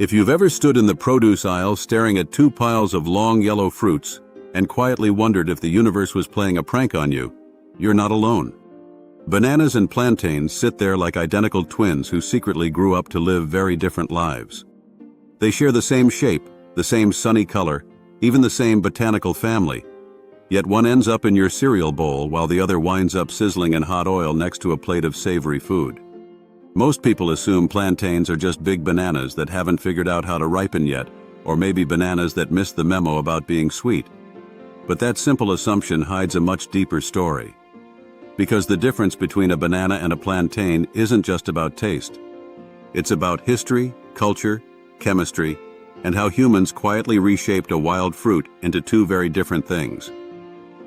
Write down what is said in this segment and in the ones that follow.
If you've ever stood in the produce aisle staring at two piles of long yellow fruits and quietly wondered if the universe was playing a prank on you, you're not alone. Bananas and plantains sit there like identical twins who secretly grew up to live very different lives. They share the same shape, the same sunny color, even the same botanical family. Yet one ends up in your cereal bowl while the other winds up sizzling in hot oil next to a plate of savory food. Most people assume plantains are just big bananas that haven't figured out how to ripen yet, or maybe bananas that missed the memo about being sweet. But that simple assumption hides a much deeper story. Because the difference between a banana and a plantain isn't just about taste. It's about history, culture, chemistry, and how humans quietly reshaped a wild fruit into two very different things.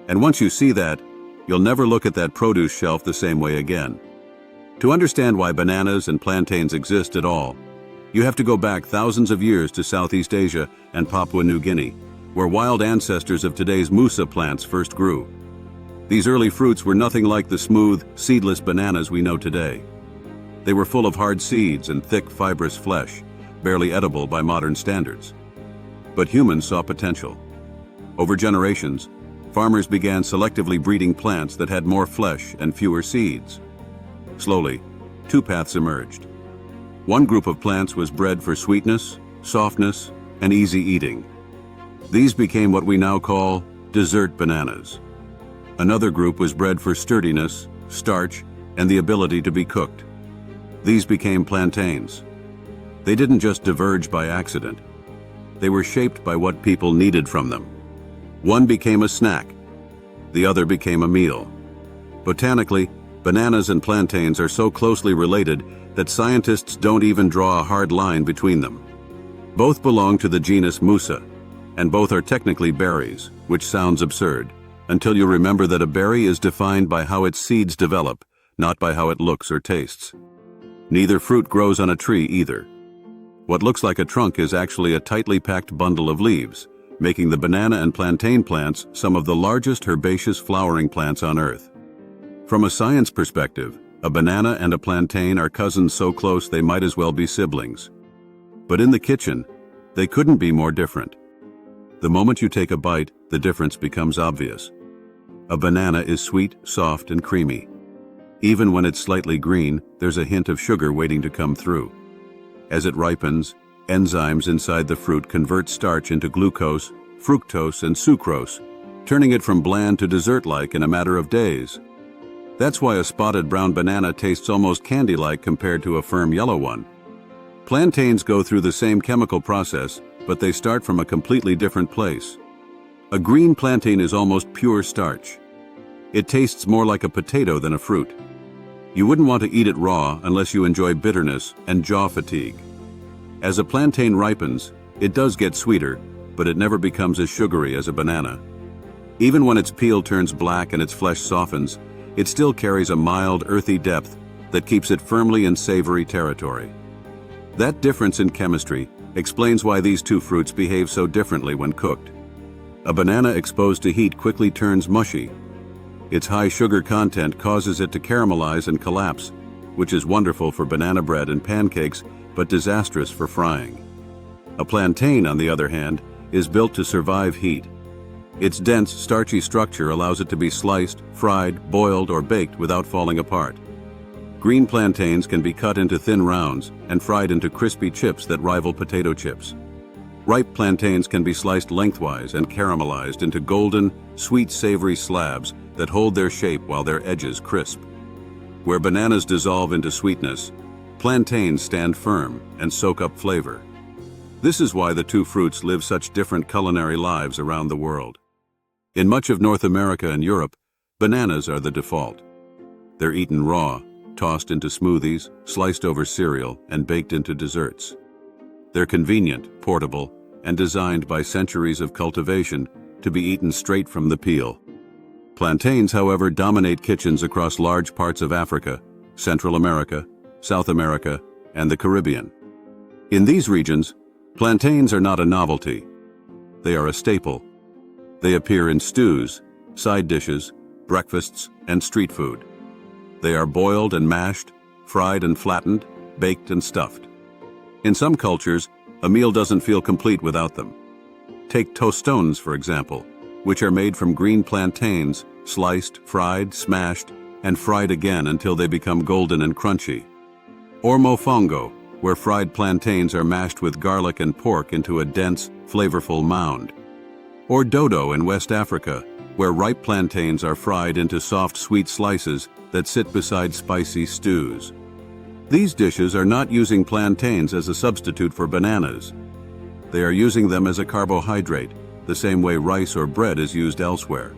And once you see that, you'll never look at that produce shelf the same way again. To understand why bananas and plantains exist at all, you have to go back thousands of years to Southeast Asia and Papua New Guinea, where wild ancestors of today's musa plants first grew. These early fruits were nothing like the smooth, seedless bananas we know today. They were full of hard seeds and thick, fibrous flesh, barely edible by modern standards. But humans saw potential. Over generations, farmers began selectively breeding plants that had more flesh and fewer seeds. Slowly, two paths emerged. One group of plants was bred for sweetness, softness, and easy eating. These became what we now call dessert bananas. Another group was bred for sturdiness, starch, and the ability to be cooked. These became plantains. They didn't just diverge by accident. They were shaped by what people needed from them. One became a snack. The other became a meal. Botanically, bananas and plantains are so closely related that scientists don't even draw a hard line between them. Both belong to the genus Musa, and both are technically berries, which sounds absurd, until you remember that a berry is defined by how its seeds develop, not by how it looks or tastes. Neither fruit grows on a tree either. What looks like a trunk is actually a tightly packed bundle of leaves, making the banana and plantain plants some of the largest herbaceous flowering plants on Earth. From a science perspective, a banana and a plantain are cousins so close they might as well be siblings. But in the kitchen, they couldn't be more different. The moment you take a bite, the difference becomes obvious. A banana is sweet, soft, and creamy. Even when it's slightly green, there's a hint of sugar waiting to come through. As it ripens, enzymes inside the fruit convert starch into glucose, fructose, and sucrose, turning it from bland to dessert-like in a matter of days. That's why a spotted brown banana tastes almost candy-like compared to a firm yellow one. Plantains go through the same chemical process, but they start from a completely different place. A green plantain is almost pure starch. It tastes more like a potato than a fruit. You wouldn't want to eat it raw unless you enjoy bitterness and jaw fatigue. As a plantain ripens, it does get sweeter, but it never becomes as sugary as a banana. Even when its peel turns black and its flesh softens, it still carries a mild, earthy depth that keeps it firmly in savory territory. That difference in chemistry explains why these two fruits behave so differently when cooked. A banana exposed to heat quickly turns mushy. Its high sugar content causes it to caramelize and collapse, which is wonderful for banana bread and pancakes, but disastrous for frying. A plantain, on the other hand, is built to survive heat. Its dense, starchy structure allows it to be sliced, fried, boiled, or baked without falling apart. Green plantains can be cut into thin rounds and fried into crispy chips that rival potato chips. Ripe plantains can be sliced lengthwise and caramelized into golden, sweet, savory slabs that hold their shape while their edges crisp. Where bananas dissolve into sweetness, plantains stand firm and soak up flavor. This is why the two fruits live such different culinary lives around the world. In much of North America and Europe, bananas are the default. They're eaten raw, tossed into smoothies, sliced over cereal, and baked into desserts. They're convenient, portable, and designed by centuries of cultivation to be eaten straight from the peel. Plantains, however, dominate kitchens across large parts of Africa, Central America, South America, and the Caribbean. In these regions, plantains are not a novelty. They are a staple. They appear in stews, side dishes, breakfasts, and street food. They are boiled and mashed, fried and flattened, baked and stuffed. In some cultures, A meal doesn't feel complete without them. Take tostones, for example, which are made from green plantains, sliced, fried, smashed, and fried again until they become golden and crunchy. Or mofongo, where fried plantains are mashed with garlic and pork into a dense, flavorful mound. Or dodo in West Africa, where ripe plantains are fried into soft, sweet slices that sit beside spicy stews. These dishes are not using plantains as a substitute for bananas. They are using them as a carbohydrate, the same way rice or bread is used elsewhere.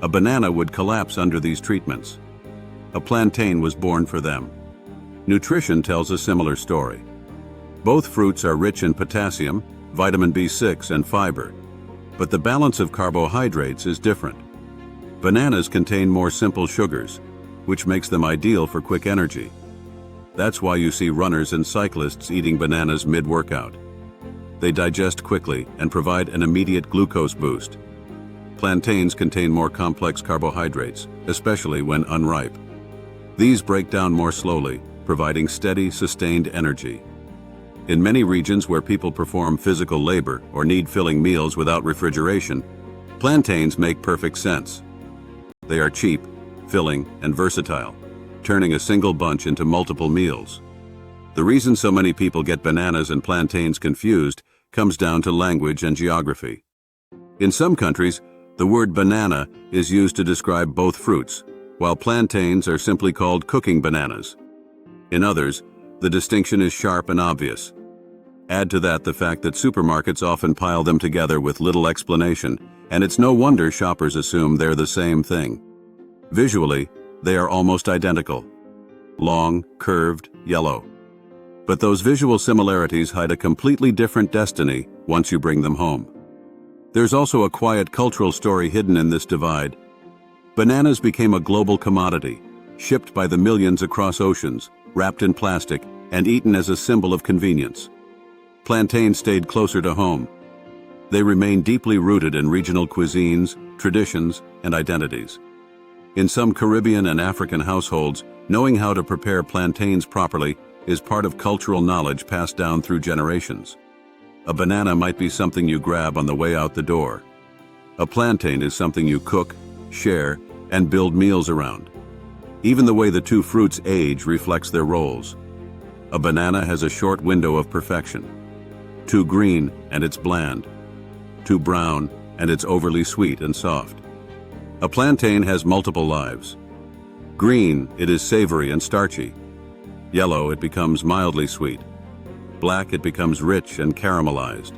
A banana would collapse under these treatments. A plantain was born for them. Nutrition tells a similar story. Both fruits are rich in potassium, vitamin B6, and fiber, but the balance of carbohydrates is different. Bananas contain more simple sugars, which makes them ideal for quick energy. That's why you see runners and cyclists eating bananas mid-workout. They digest quickly and provide an immediate glucose boost. Plantains contain more complex carbohydrates, especially when unripe. These break down more slowly, providing steady, sustained energy. In many regions where people perform physical labor or need filling meals without refrigeration, plantains make perfect sense. They are cheap, filling, and versatile, turning a single bunch into multiple meals. The reason so many people get bananas and plantains confused comes down to language and geography. In some countries, the word banana is used to describe both fruits, while plantains are simply called cooking bananas. In others, the distinction is sharp and obvious. Add to that the fact that supermarkets often pile them together with little explanation, and it's no wonder shoppers assume they're the same thing. Visually, they are almost identical. Long, curved, yellow. But those visual similarities hide a completely different destiny once you bring them home. There's also a quiet cultural story hidden in this divide. Bananas became a global commodity, shipped by the millions across oceans, wrapped in plastic, and eaten as a symbol of convenience. Plantains stayed closer to home. They remain deeply rooted in regional cuisines, traditions, and identities. In some Caribbean and African households, knowing how to prepare plantains properly is part of cultural knowledge passed down through generations. A banana might be something you grab on the way out the door. A plantain is something you cook, share, and build meals around. Even the way the two fruits age reflects their roles. A banana has a short window of perfection. Too green and it's bland. Too brown and it's overly sweet and soft. A plantain has multiple lives. Green, it is savory and starchy. Yellow, it becomes mildly sweet. Black, it becomes rich and caramelized.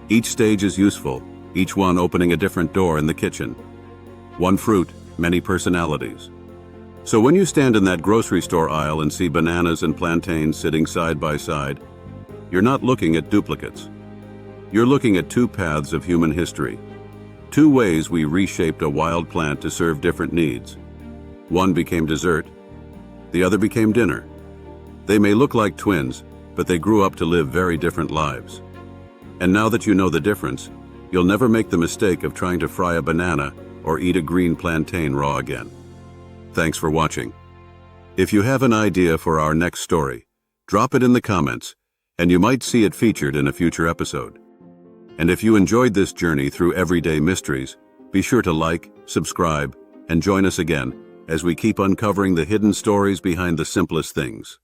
Each stage is useful, each one opening a different door in the kitchen. One fruit, many personalities. So when you stand in that grocery store aisle and see bananas and plantains sitting side by side, you're not looking at duplicates. You're looking at two paths of human history. Two ways we reshaped a wild plant to serve different needs. One became dessert, the other became dinner. They may look like twins, but they grew up to live very different lives. And now that you know the difference, you'll never make the mistake of trying to fry a banana or eat a green plantain raw again. Thanks for watching. If you have an idea for our next story, drop it in the comments, and you might see it featured in a future episode. And if you enjoyed this journey through everyday mysteries, be sure to like, subscribe, and join us again as we keep uncovering the hidden stories behind the simplest things.